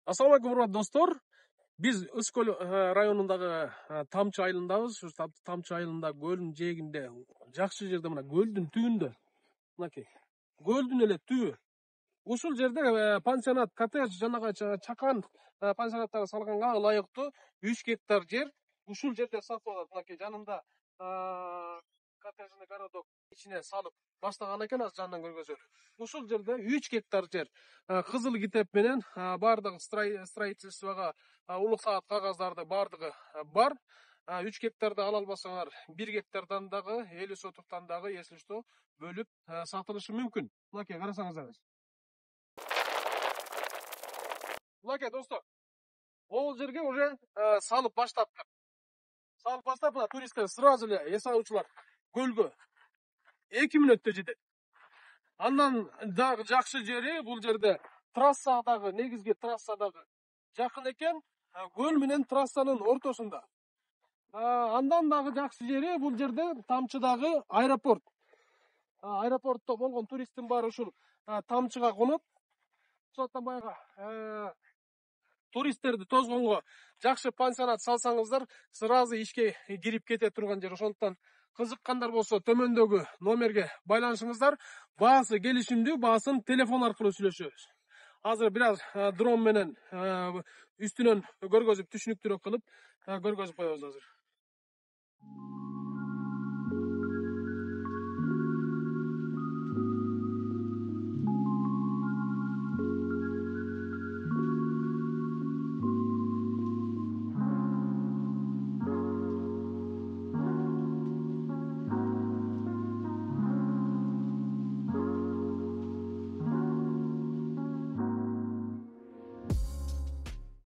Assalamu алейкум, урматтуу достор. Биз Өскөл районундагы Тамчы айылындабыз. Ушу Тамчы айылында көлдүн жээгинде, жакшы жерде, мына көлдүн түбүндө. Мынакей. Көлдүн эле түбү. Ушул жерде пансионат, коттедж, жанагы чакан пансионаттары салганга ылайыктуу 3 гектар жер ушул жерде сатылат. Мынакей жанында коттеджный городок ичине салып баштаган экен, азыр жанынан көргөзөлү. Ушул жерде 3 гектар жер кызыл китеп менен бардыгы строительствого улук саат кагаздарды бардыгы бар. 3 гектарды ала албасаңар 1 гектардан дагы 50 сотуктан дагы, если что, бөлүп сатылышы мүмкүн. Мынакей карасаңыздар. Мынакей достор, ол жерге уже салып баштаптыр. Салып баштап, мына туристтер сразу эле эс алуучулар көлгө 2 мүнөттө жетет. Андан дагы жакшы жери бул жерде трассадагы, негизги трассадагы жакын экен, көл менен трассанын ортосунда. Андан дагы жакшы жери бул жерде Тамчыдагы аэропорт. Аэропортто болгон туристтин баары ушул Тамчыга конот. Ошондон баягы туристтерди тозгонго жакшы пансионат салсаңыздар, сразу ишке кирип кете турган жер. Ошондон кызыккандар болсо төмөндөгү номерге байланышыңыздар. Баасы келишимдүү, баасын телефон аркылуу сүйлөшөбүз. Азыр бир аз дрон менен үстүнөн көргөзүп, түшүнүктүүрөөк кылып көргөзүп коебуз азыр.